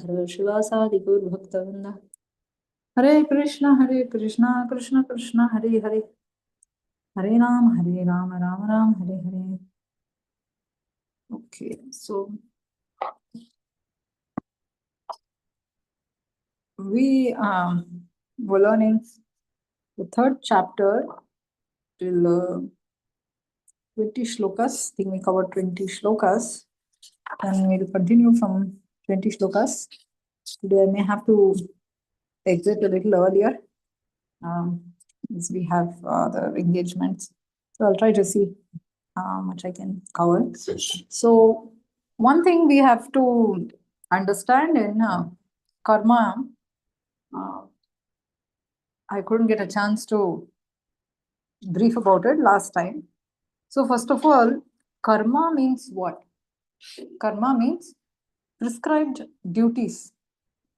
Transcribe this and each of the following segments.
Gadadhara Shivasadi Gaur Bhaktavinda. Hare Krishna, Krishna Krishna, Hare Hare. Hare Ram, Ram Ram, Hare Hare. Okay, so we were learning the third chapter till 20 shlokas. I think we covered 20 shlokas, and we'll continue from 20 shlokas. Today I may have to exit a little earlier as we have the engagements. So I'll try to see how much I can cover. So one thing we have to understand in karma, I couldn't get a chance to brief about it last time. So first of all, karma means what? Karma means prescribed duties.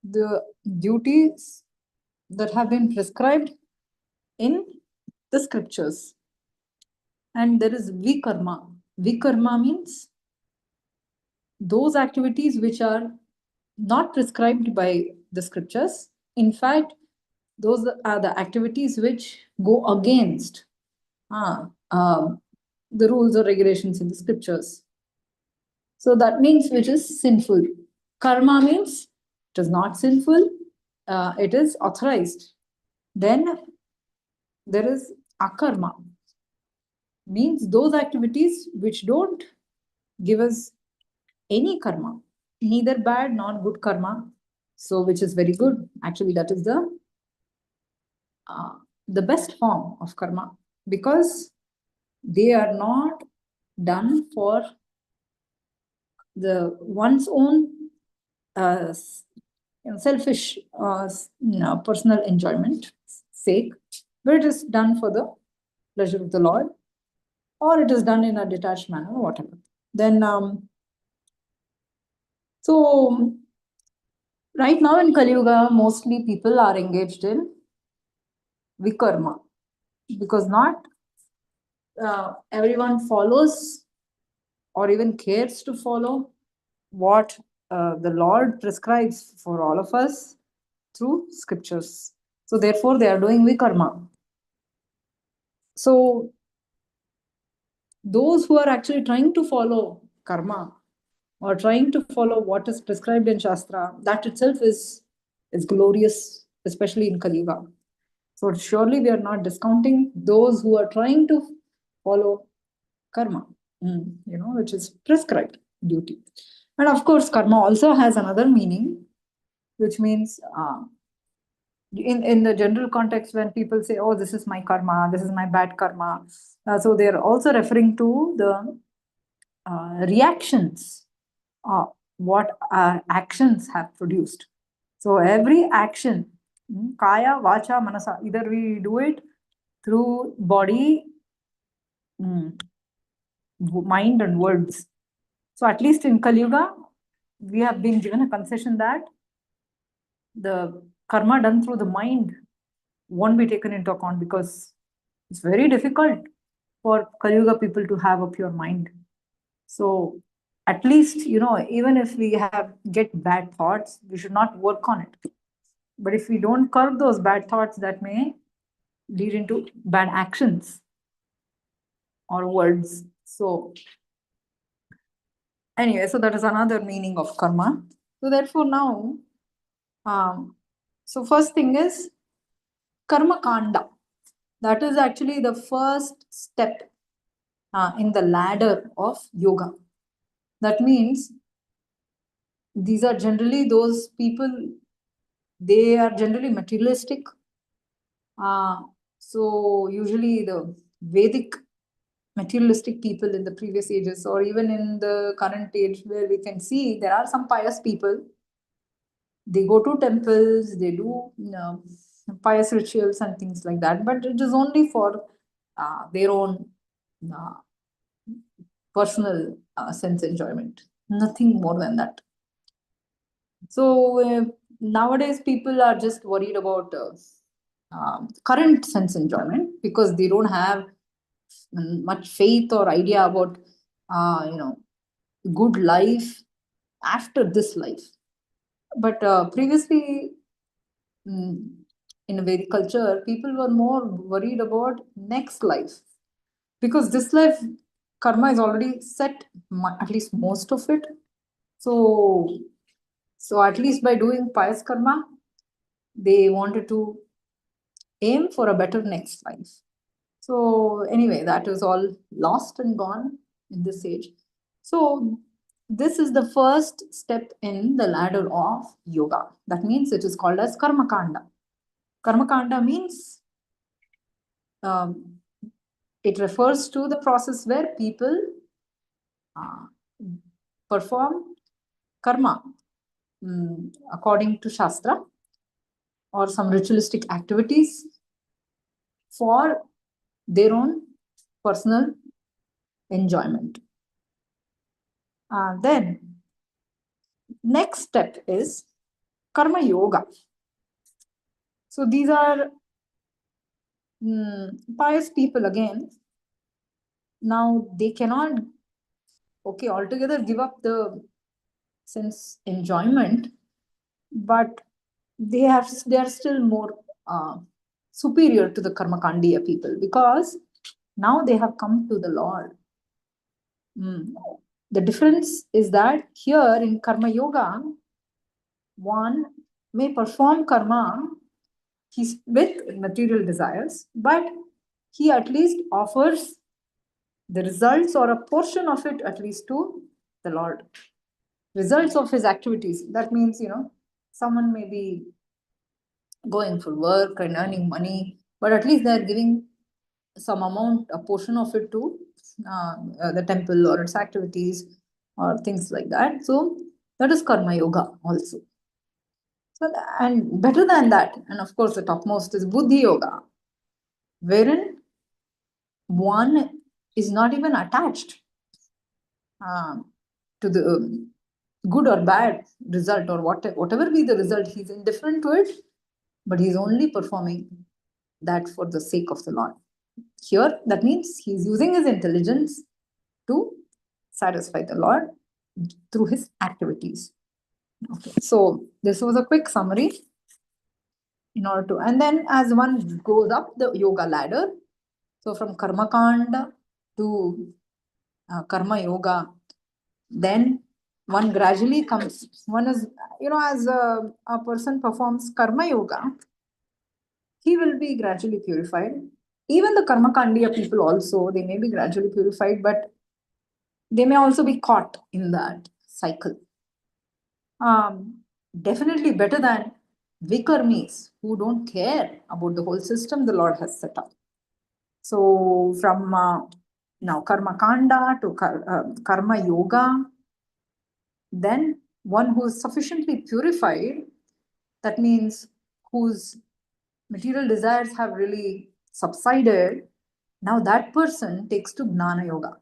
The duties that have been prescribed in the scriptures. And there is vikarma. Vikarma means those activities which are not prescribed by the scriptures. In fact, those are the activities which go against the rules or regulations in the scriptures. So that means which is sinful. Karma means it is not sinful, it is authorized. Then there is akarma, means those activities which don't give us any karma, neither bad nor good karma. So which is very good. Actually, that is the best form of karma, because they are not done for the one's own selfish personal enjoyment sake, but it is done for the pleasure of the Lord, or it is done in a detached manner, or whatever. Then so right now in Kali Yuga, mostly people are engaged in vikarma, because not everyone follows or even cares to follow what the Lord prescribes for all of us through scriptures. So therefore they are doing vikarma. So those who are actually trying to follow karma or trying to follow what is prescribed in Shastra, that itself is glorious, especially in Kali Yuga. So surely we are not discounting those who are trying to follow karma, which is prescribed duty. And of course, karma also has another meaning, which means in the general context, when people say, oh, this is my karma, this is my bad karma, so they're also referring to the reactions, what actions have produced. So every action, kaya, vacha, manasa, either we do it through body, mind and words. So at least in Kali Yuga, we have been given a concession that the karma done through the mind won't be taken into account, because it's very difficult for Kali Yuga people to have a pure mind. So at least, even if we get bad thoughts, we should not work on it. But if we don't curb those bad thoughts, that may lead into bad actions or words. So anyway, so that is another meaning of karma. So therefore now, so first thing is karma kanda. That is actually the first step in the ladder of yoga. That means these are generally those people, they are generally materialistic. So usually the Vedic materialistic people in the previous ages, or even in the current age, where we can see there are some pious people. They go to temples, they do pious rituals and things like that, but it is only for their own personal sense enjoyment, nothing more than that. So nowadays people are just worried about current sense enjoyment, because they don't have much faith or idea about good life after this life. But previously, in a Vedic culture, people were more worried about next life, because this life karma is already set, at least most of it. So at least by doing pious karma, they wanted to aim for a better next life. So anyway, that is all lost and gone in this age. So this is the first step in the ladder of yoga. That means it is called as karma kanda. Karma kanda means um, it refers to the process where people uh, perform karma according to Shastra or some ritualistic activities for their own personal enjoyment. Then, next step is karma yoga. So these are pious people again. Now they cannot, okay, altogether give up the sense enjoyment, but they are still more superior to the karmakandiya people, because now they have come to the Lord. The difference is that here in karma yoga, one may perform karma he's with material desires, but he at least offers the results or a portion of it at least to the Lord. Results of his activities. That means, someone may be going for work and earning money, but at least they're giving some amount, a portion of it to the temple or its activities or things like that. So that is karma yoga also. So, and better than that, and of course the topmost is buddhi yoga, wherein one is not even attached to the good or bad result, or whatever be the result, he's indifferent to it, but he's only performing that for the sake of the Lord. Here, that means he's using his intelligence to satisfy the Lord through his activities. Okay, so this was a quick summary in order to, and then as one goes up the yoga ladder, so from karma kanda to karma yoga, then one gradually comes, one is, as a person performs karma yoga, he will be gradually purified. Even the karma kandiya people also, they may be gradually purified, but they may also be caught in that cycle. Definitely better than vikarmis who don't care about the whole system the Lord has set up. So from now karma kanda to karma yoga, then one who is sufficiently purified, that means whose material desires have really subsided, now that person takes to gnana yoga.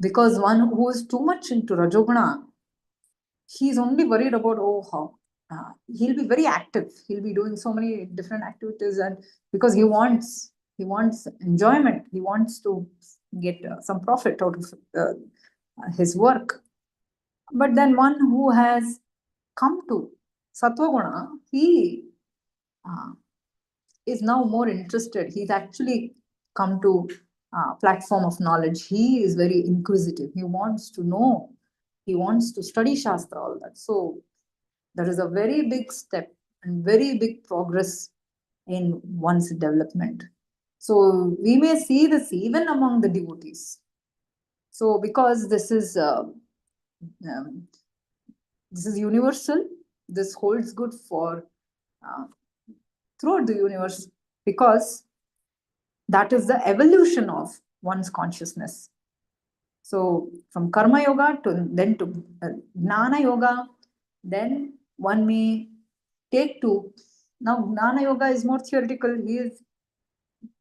Because one who is too much into rajoguna, he's only worried about, how he'll be very active, he'll be doing so many different activities, and because he wants enjoyment, he wants to get some profit out of his work. But then one who has come to sattva he is now more interested. He's actually come to platform of knowledge. He is very inquisitive. He wants to know. He wants to study Shastra, all that. So that is a very big step and very big progress in one's development. So we may see this even among the devotees. So because this is universal, this holds good for throughout the universe, because that is the evolution of one's consciousness. So from karma yoga to gnana yoga, then one may take to, now gnana yoga is more theoretical. He is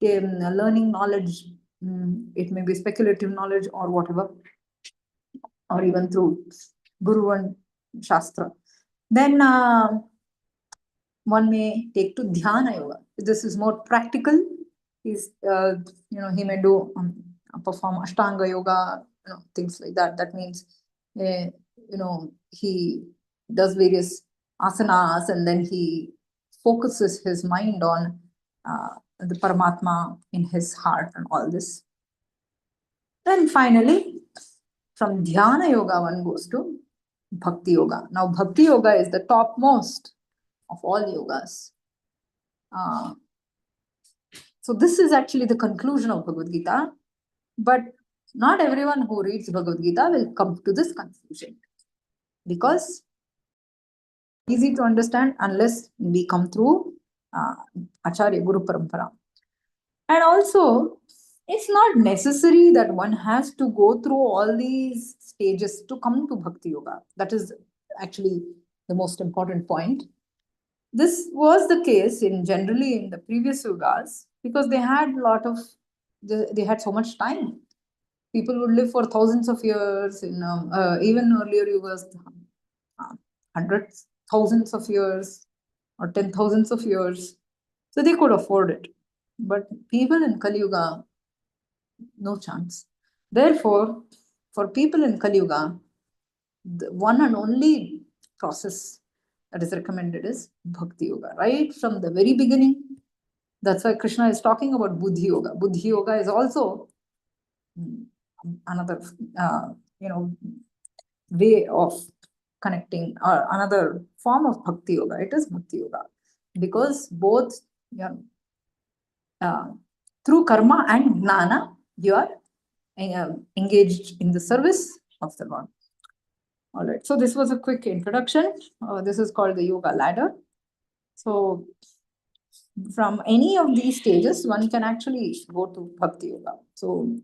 learning knowledge. It may be speculative knowledge or whatever, or even through guru and shastra. Then one may take to dhyana yoga. This is more practical. He's he may do perform ashtanga yoga, things like that. That means he does various asanas, and then he focuses his mind on the Paramatma in his heart and all this. Then finally, from Dhyana Yoga, one goes to Bhakti Yoga. Now, Bhakti Yoga is the topmost of all yogas. So this is actually the conclusion of Bhagavad Gita, but not everyone who reads Bhagavad Gita will come to this conclusion, because easy to understand unless we come through Acharya Guru Parampara. And also, it's not necessary that one has to go through all these stages to come to Bhakti Yoga. That is actually the most important point. This was the case generally in the previous yogas, because they had they had so much time. People would live for thousands of years. Even earlier yogas, hundreds, thousands of years, or 10,000s of years. So they could afford it. But people in Kali Yuga, no chance. Therefore, for people in Kali Yuga, the one and only process that is recommended is Bhakti Yoga. Right from the very beginning, that's why Krishna is talking about Buddhi Yoga. Buddhi Yoga is also another, way of connecting, or another form of Bhakti Yoga. It is Bhakti Yoga, because both, through karma and jnana, you are engaged in the service of the Lord. All right. So this was a quick introduction. This is called the yoga ladder. So from any of these stages, one can actually go to Bhakti Yoga. So,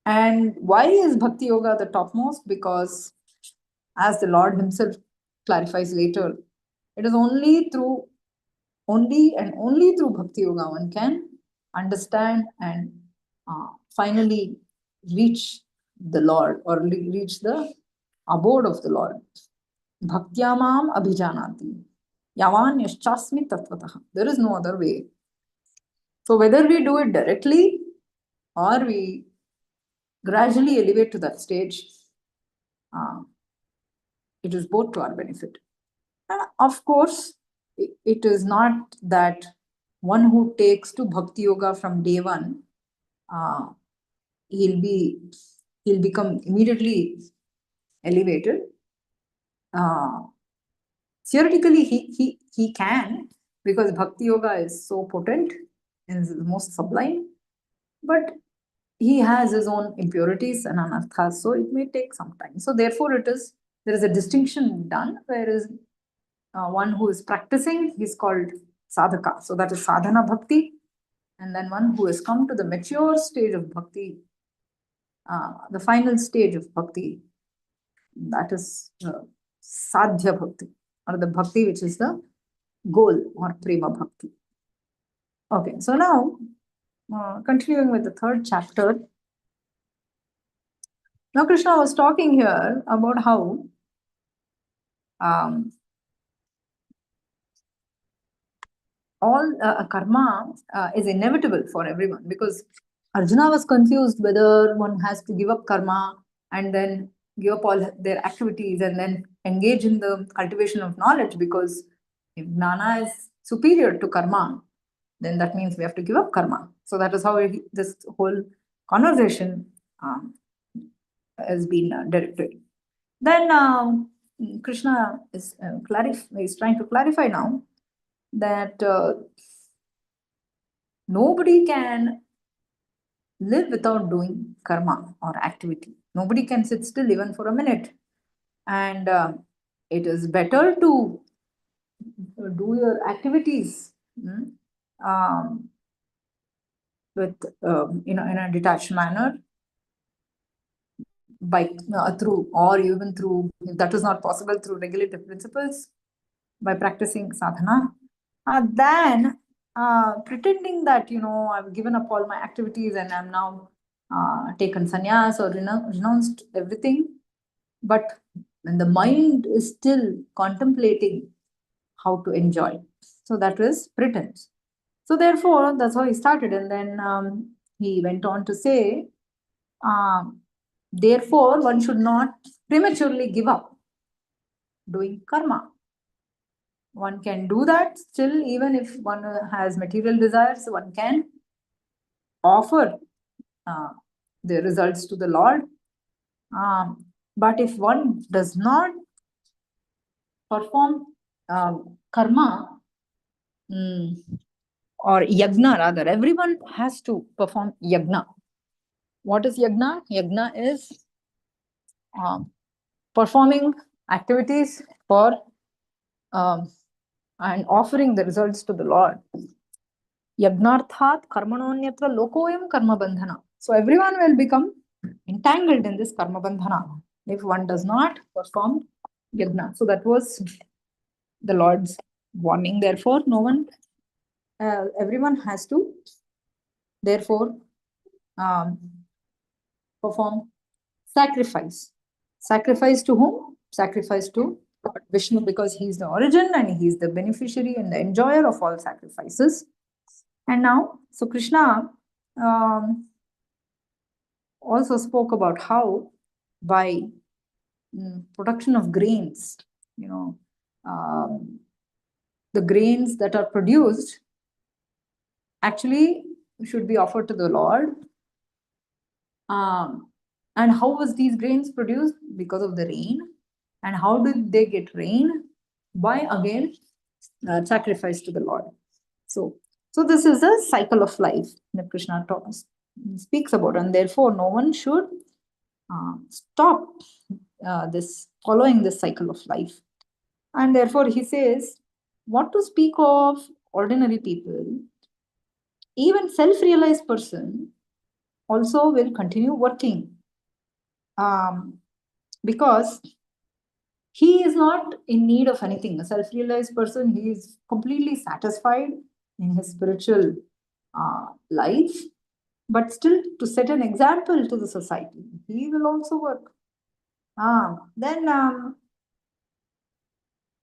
and why is Bhakti Yoga the topmost? Because, as the Lord himself clarifies later, it is only through Bhakti Yoga one can understand and finally reach the Lord, or reach the abode of the Lord. Bhaktyamam abhijanati yavan yaschasmi tatvatah. There is no other way. So whether we do it directly or we gradually elevate to that stage, it is both to our benefit. And of course, it is not that one who takes to Bhakti Yoga from day one, he'll become immediately elevated. Theoretically, he can, because Bhakti Yoga is so potent and is the most sublime, but he has his own impurities and anarthas, so it may take some time. So therefore, there is a distinction done, whereas one who is practicing, he's called sadhaka. So that is sadhana bhakti. And then one who has come to the mature stage of bhakti, the final stage of bhakti, that is sadhya bhakti, or the bhakti which is the goal, or prema bhakti. Okay, so now continuing with the third chapter. Now Krishna was talking here about how all karma is inevitable for everyone, because Arjuna was confused whether one has to give up karma and then give up all their activities and then engage in the cultivation of knowledge, because if jnana is superior to karma, then that means we have to give up karma. So that is how this whole conversation has been directed. Then Krishna is trying to clarify now that nobody can live without doing karma or activity. Nobody can sit still even for a minute. And it is better to do your activities with in a detached manner, by through, or even through, if that is not possible, through regulative principles, by practicing sadhana, than pretending that I've given up all my activities and I'm now taken sannyas or renounced everything, but when the mind is still contemplating how to enjoy, so that is pretense. So therefore, that's how he started, and then he went on to say, therefore, one should not prematurely give up. doing karma. One can do that still, even if one has material desires, one can offer uh, the results to the Lord. But if one does not perform karma, or yagna rather, everyone has to perform yagna. What is yagna? Yagna is performing activities for and offering the results to the Lord. Yagnarthat karmanonyatra lokoyam karma bandhana. So everyone will become entangled in this karma bandhana if one does not perform yagna. So that was the Lord's warning. Therefore, everyone has to, therefore, um, perform sacrifice. Sacrifice to whom? Sacrifice to Lord Vishnu, because he is the origin and he is the beneficiary and the enjoyer of all sacrifices. And now, so Krishna also spoke about how by production of grains, the grains that are produced actually should be offered to the Lord. And how was these grains produced? Because of the rain. And how did they get rain? By again sacrifice to the Lord. So this is a cycle of life that Krishna speaks about, and therefore no one should stop this following this cycle of life. And therefore he says, what to speak of ordinary people, even self-realized person also will continue working, because he is not in need of anything. A self-realized person, he is completely satisfied in his spiritual life, but still to set an example to the society, he will also work. Then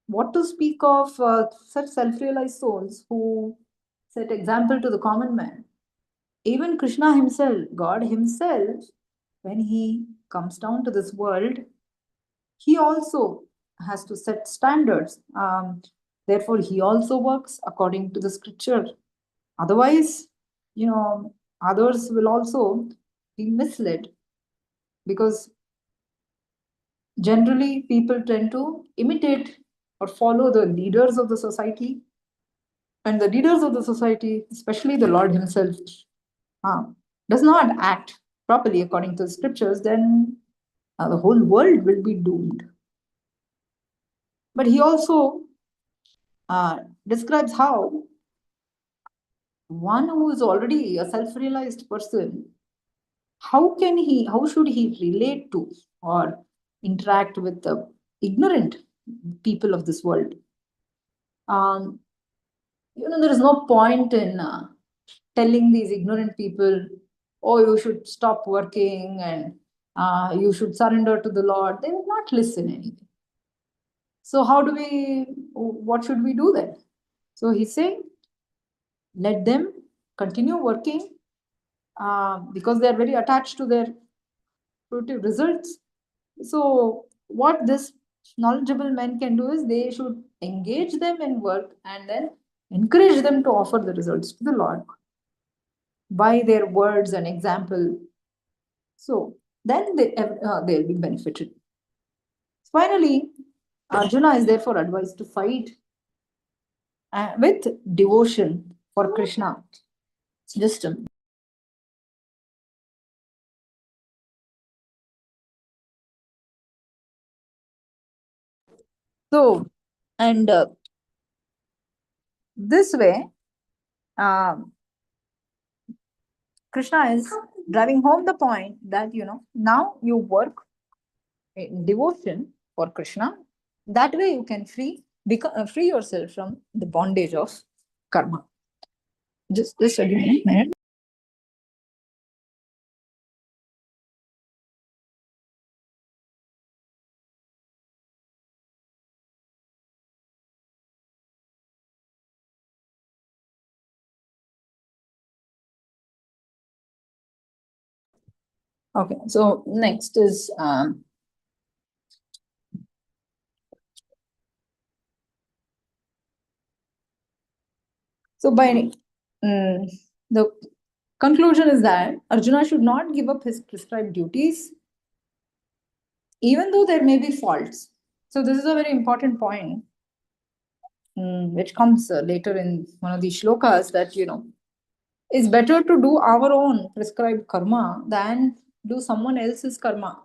what to speak of such self-realized souls who set example to the common man? Even Krishna himself, God himself, when he comes down to this world, he also has to set standards. Therefore, he also works according to the scripture. Otherwise, others will also be misled, because generally people tend to imitate or follow the leaders of the society. And the leaders of the society, especially the Lord himself, does not act properly according to the scriptures, then the whole world will be doomed. But he also describes how one who is already a self-realized person, how should he relate to or interact with the ignorant people of this world? There is no point in telling these ignorant people, oh, you should stop working and you should surrender to the Lord. They will not listen anyway. So what should we do then? So he's saying, let them continue working because they are very attached to their fruitive results. So what this knowledgeable men can do is they should engage them in work and then encourage them to offer the results to the Lord by their words and example. So then they'll be benefited. Finally, Arjuna is therefore advised to fight with devotion for Krishna. Just a So, and this way, Krishna is driving home the point that, now you work in devotion for Krishna. That way you can free yourself from the bondage of karma. Just a minute. Okay, so next is So the conclusion is that Arjuna should not give up his prescribed duties, even though there may be faults. So this is a very important point, which comes later in one of these shlokas, that it's better to do our own prescribed karma than do someone else's karma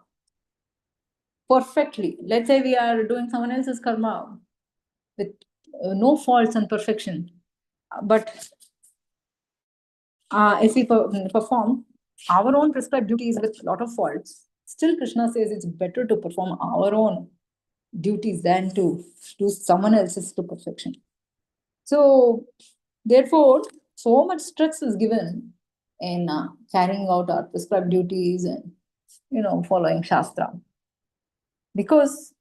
perfectly. Let's say we are doing someone else's karma with no faults and perfection, but if we perform our own prescribed duties with a lot of faults, still Krishna says it's better to perform our own duties than to do someone else's to perfection. So, therefore, so much stress is given in carrying out our prescribed duties and following Shastra, because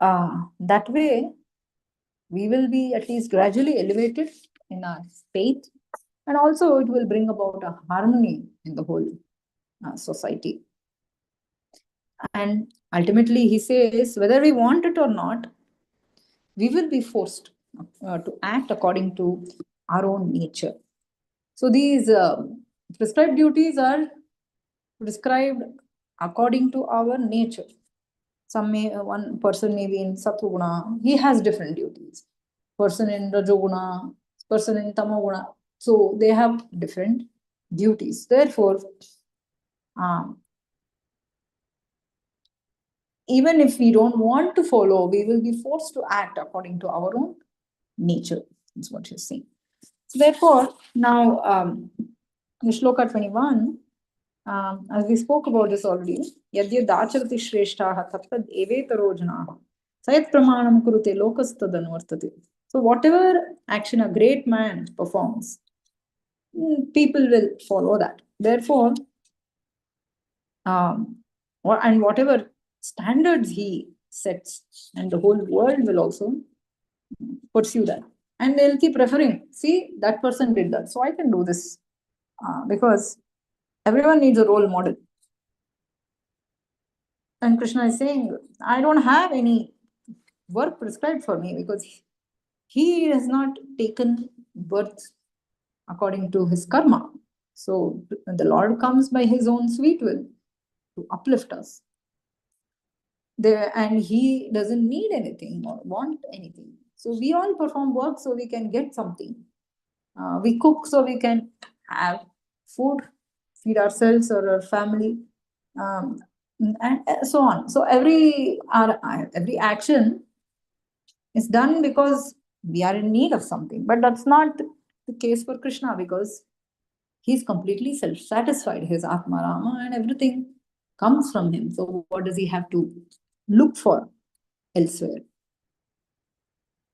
that way we will be at least gradually elevated in our faith, and also it will bring about a harmony in the whole society. And ultimately, he says, whether we want it or not, we will be forced to act according to our own nature. So these prescribed duties are prescribed according to our nature. One person may be in Sattva, he has different duties. Person in Rajoguna, person in Tamoguna. So they have different duties. Therefore, even if we don't want to follow, we will be forced to act according to our own nature, is what you're saying. So therefore, now in Shloka 21, as we spoke about this already, Yadyad Acharati Shreshtaha Tattad Evetaro Janaha Sayat Pramanam Kurute Lokastad. So whatever action a great man performs, people will follow that. Therefore, and whatever standards he sets, and the whole world will also pursue that. And they'll keep referring, see, that person did that, so I can do this. Because everyone needs a role model. And Krishna is saying, I don't have any work prescribed for me, because he has not taken birth according to his karma. So the Lord comes by his own sweet will to uplift us. And he doesn't need anything or want anything. So we all perform work so we can get something. We cook so we can have food, feed ourselves or our family, and so on. So every action is done because we are in need of something. But that's not the case for Krishna, because he's completely self-satisfied. His Atma Rama and everything comes from him. So what does he have to look for elsewhere?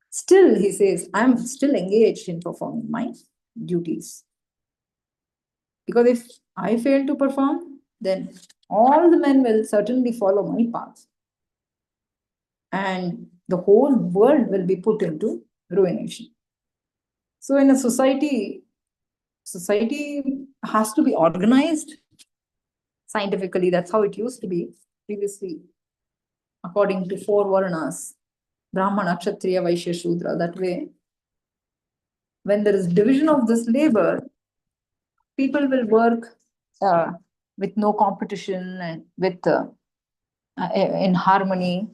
Still, he says, I'm still engaged in performing my duties. Because if I fail to perform, then all the men will certainly follow my path. And the whole world will be put into ruination. So in a society has to be organized scientifically. That's how it used to be previously, according to 4 Varnas, Brahmana, Kshatriya, Vaishya, Shudra. That way, when there is division of this labor, people will work with no competition and with in harmony,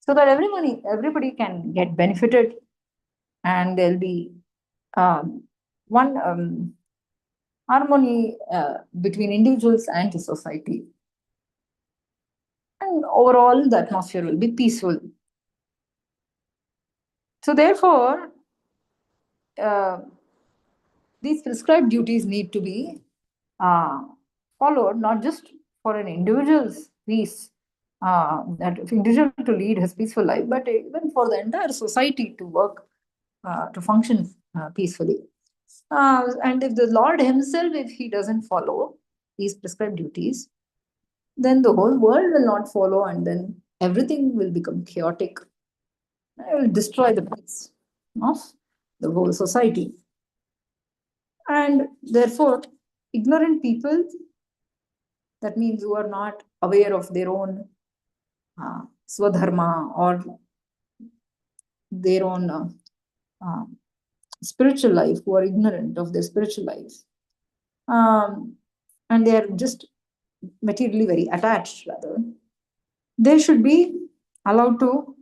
so that everybody can get benefited, and there'll be one harmony between individuals and the society, and overall the atmosphere will be peaceful. So therefore, these prescribed duties need to be followed, not just for an individual's peace, that individual to lead his peaceful life, but even for the entire society to work, to function peacefully. And if the Lord himself, if he doesn't follow these prescribed duties, then the whole world will not follow, and then everything will become chaotic. It will destroy the peace of the whole society. And therefore, ignorant people, that means who are not aware of their own swadharma or their own spiritual life, who are ignorant of their spiritual life, and they are just materially very attached, rather, they should be allowed to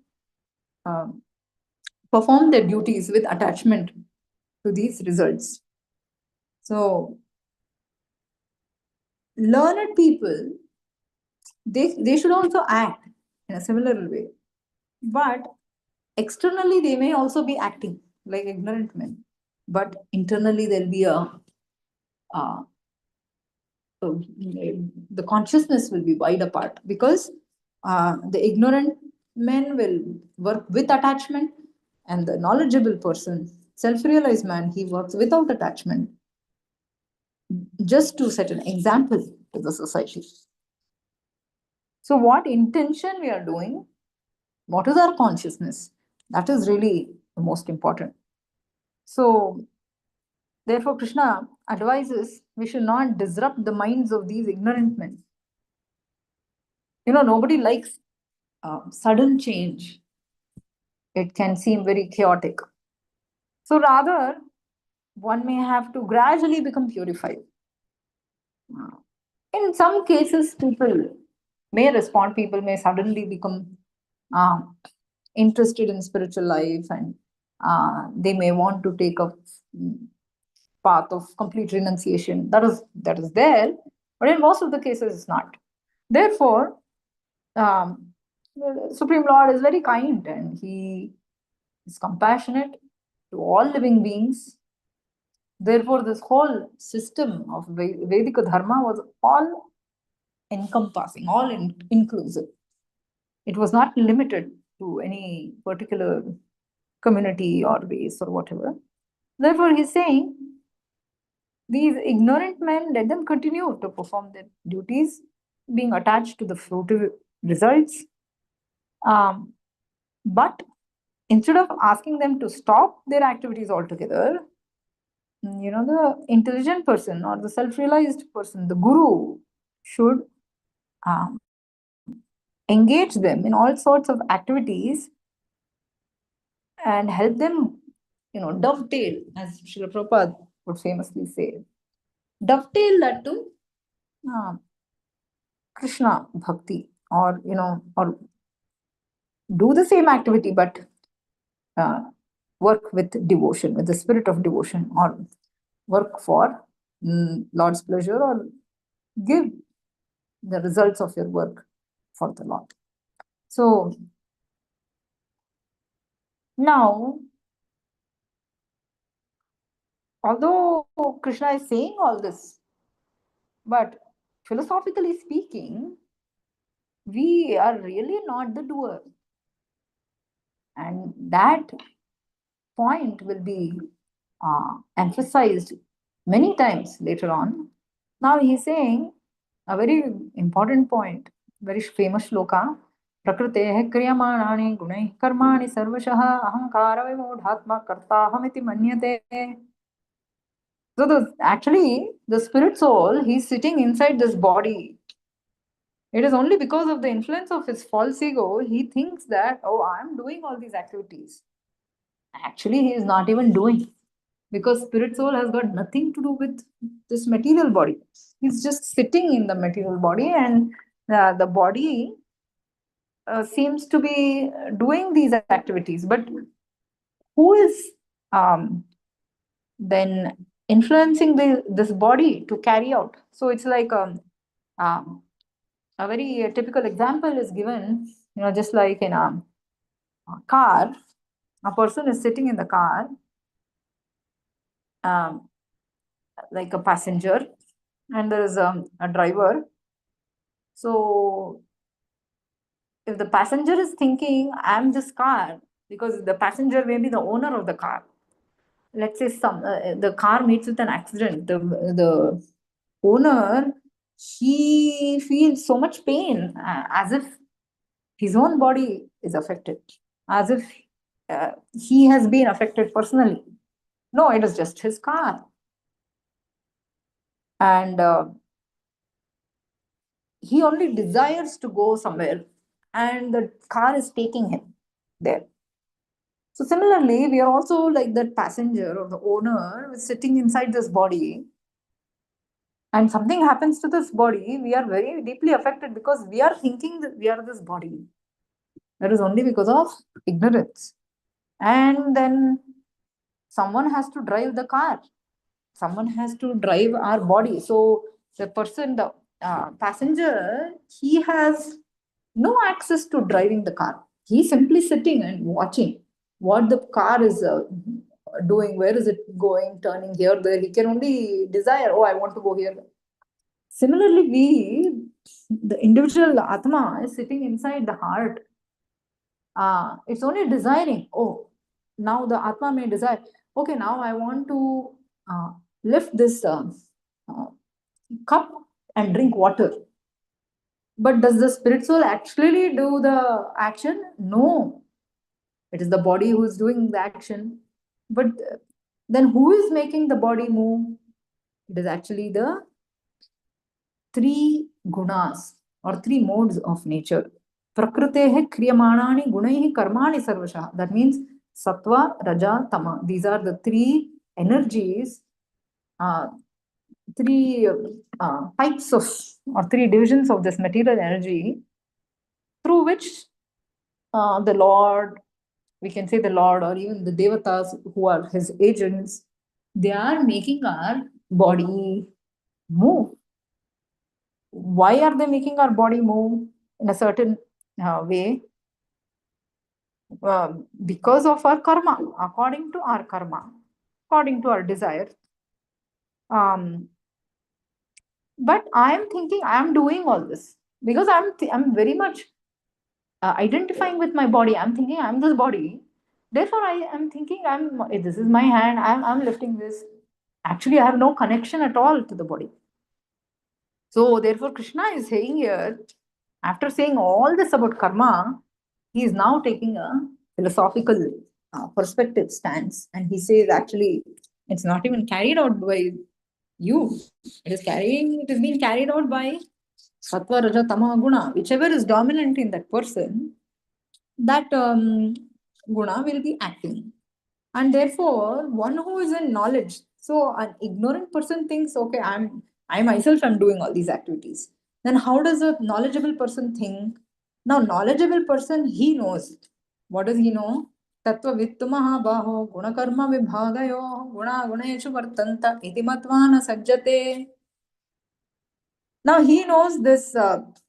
um, perform their duties with attachment to these results. So, learned people, they should also act in a similar way, but externally they may also be acting like ignorant men, but internally there'll be uh, the consciousness will be wide apart, because the ignorant men will work with attachment, and the knowledgeable person, self-realized man, he works without attachment, just to set an example to the society. So what intention we are doing, what is our consciousness, that is really the most important. So therefore Krishna advises we should not disrupt the minds of these ignorant men. Nobody likes sudden change. It can seem very chaotic. So rather, one may have to gradually become purified. In some cases, people may respond, people may suddenly become uh, interested in spiritual life, and they may want to take a path of complete renunciation. That is there, but in most of the cases, it's not. Therefore, the Supreme Lord is very kind, and He is compassionate to all living beings. Therefore, this whole system of Vedic Dharma was all encompassing, all inclusive. It was not limited to any particular community or race or whatever. Therefore, he's saying these ignorant men, let them continue to perform their duties, being attached to the fruitive results. But instead of asking them to stop their activities altogether, the intelligent person or the self-realized person, the guru, should um, engage them in all sorts of activities and help them, dovetail, as Srila Prabhupada would famously say, dovetail that to Krishna bhakti, or do the same activity, but work with devotion, with the spirit of devotion, or work for Lord's pleasure, or give the results of your work for the Lord. So now, although Krishna is saying all this, but philosophically speaking, we are really not the doer. And that point will be emphasized many times later on. Now he's saying a very important point, very famous shloka. Prakriteः क्रियमाणानि गुणैः कर्माणि सर्वशः अहंकारविमूढात्मा कर्ताहमिति मन्यते. So actually, the spirit soul, he's sitting inside this body. It is only because of the influence of his false ego, he thinks that, oh, I'm doing all these activities. Actually, he is not even doing, because spirit soul has got nothing to do with this material body. He's just sitting in the material body, and the body seems to be doing these activities. But who is then influencing this body to carry out? So it's like a very typical example is given, just like in a car, a person is sitting in the car, like a passenger, and there is a driver. So if the passenger is thinking, I'm this car, because the passenger may be the owner of the car. Let's say the car meets with an accident. The owner, he feels so much pain, as if his own body is affected, as if he has been affected personally. No, it is just his car. And he only desires to go somewhere, and the car is taking him there. So similarly, we are also like that passenger or the owner who is sitting inside this body, and something happens to this body, we are very deeply affected because we are thinking that we are this body. That is only because of ignorance. And then someone has to drive the car. Someone has to drive our body. So the person, the passenger, he has no access to driving the car. He's simply sitting and watching what the car is doing, where is it going, turning here, there. He can only desire, oh, I want to go here. Similarly, the individual Atma is sitting inside the heart. It's only desiring, oh, now the Atma may desire, okay, now I want to lift this uh, cup and drink water. But does the spirit soul actually do the action? No. It is the body who is doing the action. But then who is making the body move? It is actually the three gunas or three modes of nature. Prakrutehe kriyamanani gunaihi karmani sarvasha. That means sattva, raja, tama. These are the three energies, three types of or three divisions of this material energy through which the Lord, we can say the Lord or even the Devatas who are his agents, they are making our body move. Why are they making our body move in a certain way? Because of our karma, according to our karma, according to our desire. But I am thinking I am doing all this because I'm very much identifying with my body. I'm thinking I'm this body. Therefore, I am thinking this is my hand. I'm lifting this. Actually, I have no connection at all to the body. So therefore, Krishna is saying here, after saying all this about karma, he is now taking a philosophical perspective stance, and he says actually it's not even carried out by you. It is being carried out by sattva, raja, tama, guna, whichever is dominant in that person, that guna will be acting. And therefore, one who is in knowledge, so an ignorant person thinks, okay, I myself am doing all these activities. Then how does a knowledgeable person think? Now, knowledgeable person, he knows. What does he know? Tattva vittumaha baho gunakarma vibhagayo guna guneshu vartanta iti matvana sajjate. Now he knows this that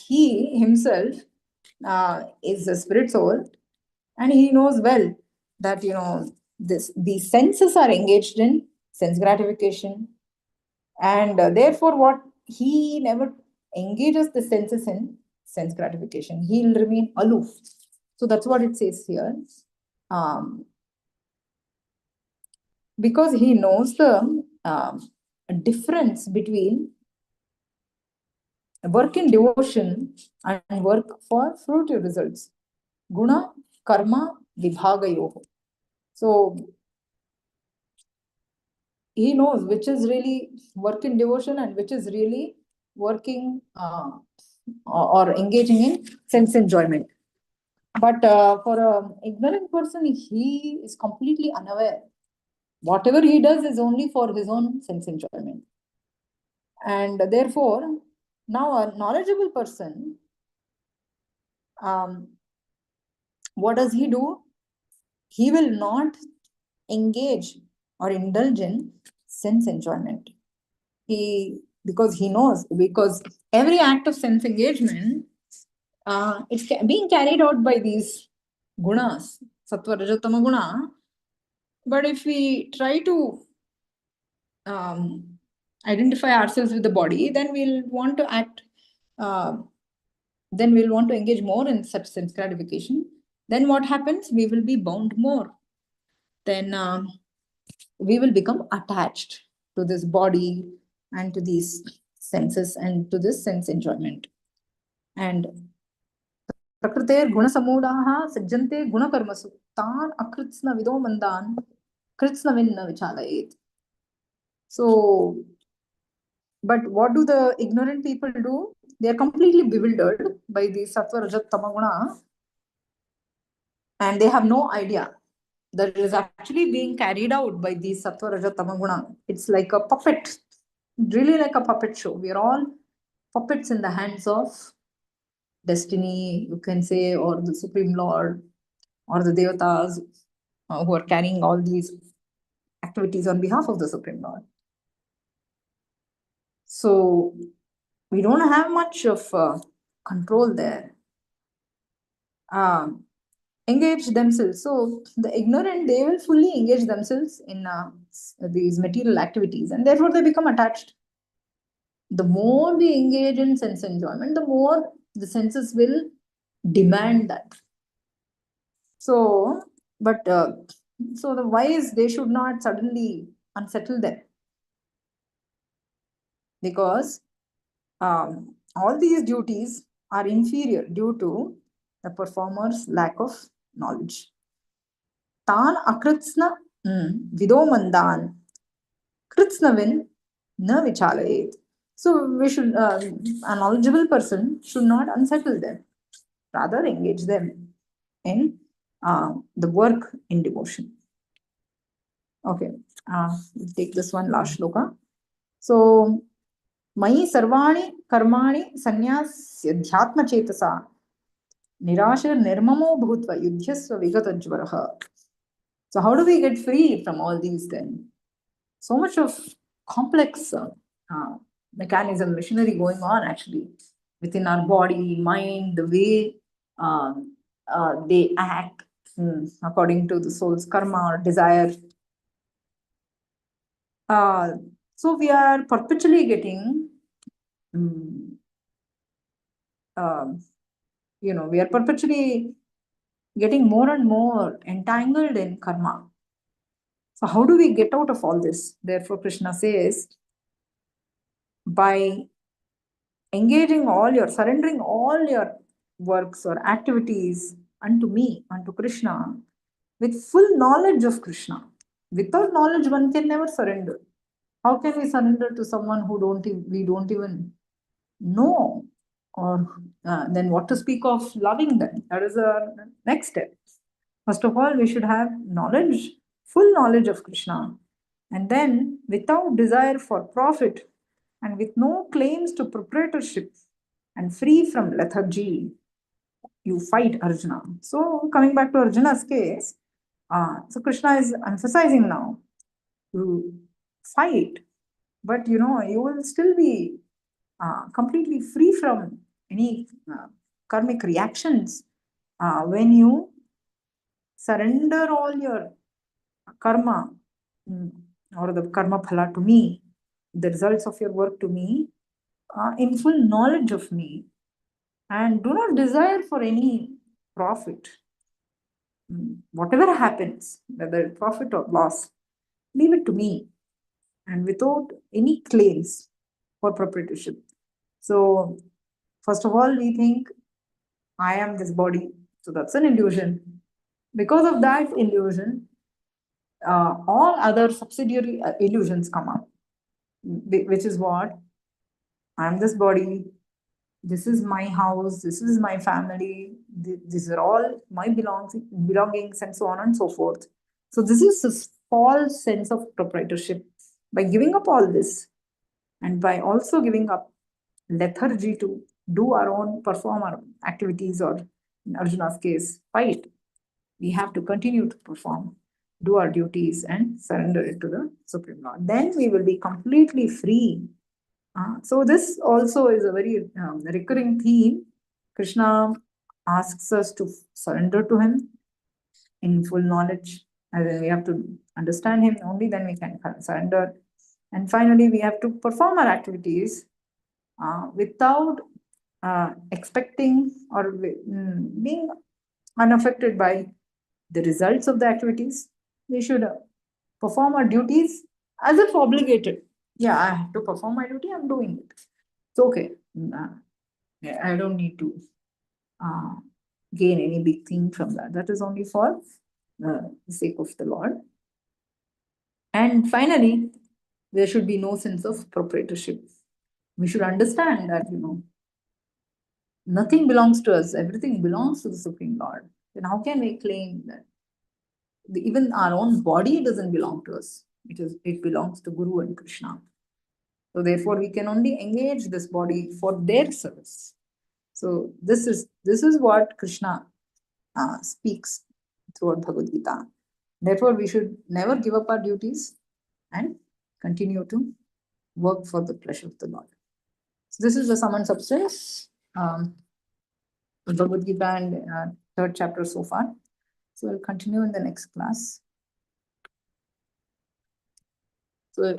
he himself is a spirit soul, and he knows well that these senses are engaged in sense gratification, and therefore what he never engages the senses in sense gratification. He'll remain aloof. So that's what it says here. Because he knows the difference between work in devotion and work for fruitive results. Guna, karma, vibhagayoho. So he knows which is really work in devotion and which is really working or engaging in sense enjoyment. But for an ignorant person, he is completely unaware. Whatever he does is only for his own sense enjoyment. And therefore, now a knowledgeable person, what does he do? He will not engage or indulge in sense enjoyment. Because he knows, because every act of sense engagement, it's being carried out by these gunas, sattva, rajatama guna. But if we try to identify ourselves with the body, then we'll want to act, then we'll want to engage more in such sense gratification. Then what happens? We will be bound more. Then we will become attached to this body and to these senses and to this sense enjoyment. And प्रकृतेर गुणसमूढाः सज्जन्ते गुणकर्मसु तान् अकृत्स्न विदो मन्दान् कृत्स्नविन्न विचालयेत्. So, but what do the ignorant people do? they are completely bewildered by the sattva, rajat, tamaguna, and they have no idea that it is actually being carried out by the sattva, rajat, tamaguna. It's like a puppet, really like a puppet show. We are all puppets in the hands of destiny, you can say, or the Supreme Lord, or the devatas who are carrying all these activities on behalf of the Supreme Lord. So we don't have much of control there. Engage themselves. So the ignorant, they will fully engage themselves in these material activities, and therefore they become attached. The more we engage in sense enjoyment, the more the senses will demand that. So, but so the wise, they should not suddenly unsettle them, because all these duties are inferior due to the performer's lack of knowledge. Tan akritsna vido mandan kritsnavin na vichalayet. So we should, a knowledgeable person should not unsettle them, rather engage them in the work in devotion. Okay, we'll take this one last shloka. So, Mayi sarvani karmani sanyasya dhyatma chetasa nirashir nirmamo bhutva yudhyasva vigatajvaraha. So, how do we get free from all these then? So much of complex mechanism, machinery going on actually within our body, mind, the way they act according to the soul's karma or desire. So we are perpetually getting, we are perpetually getting more and more entangled in karma. So how do we get out of all this? Therefore, Krishna says, by surrendering all your works or activities unto me, unto Krishna, with full knowledge of Krishna. Without knowledge, one can never surrender. How can we surrender to someone who we don't even know? Or then what to speak of loving them? That is the next step. First of all, we should have knowledge, full knowledge of Krishna. And then, without desire for profit and with no claims to proprietorship and free from lethargy, you fight Arjuna. So, coming back to Arjuna's case, so Krishna is emphasizing now to fight, but you will still be completely free from any karmic reactions when you surrender all your karma or the karma phala to me, the results of your work to me, in full knowledge of me, and do not desire for any profit. Whatever happens, whether profit or loss, leave it to me, and without any claims for proprietorship. So, first of all, we think I am this body. So that's an illusion. Because of that illusion, all other subsidiary illusions come up, which is what? I am this body, this is my house, this is my family, these are all my belongings, and so on and so forth. So this is a false sense of proprietorship. By giving up all this, and by also giving up lethargy to do our own, perform our activities, or in Arjuna's case, fight, we have to continue to perform, do our duties, and surrender it to the Supreme Lord. Then we will be completely free. So this also is a very recurring theme. Krishna asks us to surrender to him in full knowledge. And then we have to understand him, only then we can surrender. And finally, we have to perform our activities without expecting or being unaffected by the results of the activities. We should perform our duties as if obligated. Yeah, I have to perform my duty, I'm doing it. It's okay. I don't need to gain any big thing from that. That is only for the sake of the Lord. And finally, there should be no sense of proprietorship. We should understand that, nothing belongs to us, everything belongs to the Supreme Lord, then how can we claim that even our own body doesn't belong to us? It belongs to Guru and Krishna. So therefore, we can only engage this body for their service. So this is what Krishna speaks throughout Bhagavad Gita. Therefore, we should never give up our duties and continue to work for the pleasure of the Lord. So this is the sum and substance of Bhagavad Gita and third chapter so far. So we'll continue in the next class. So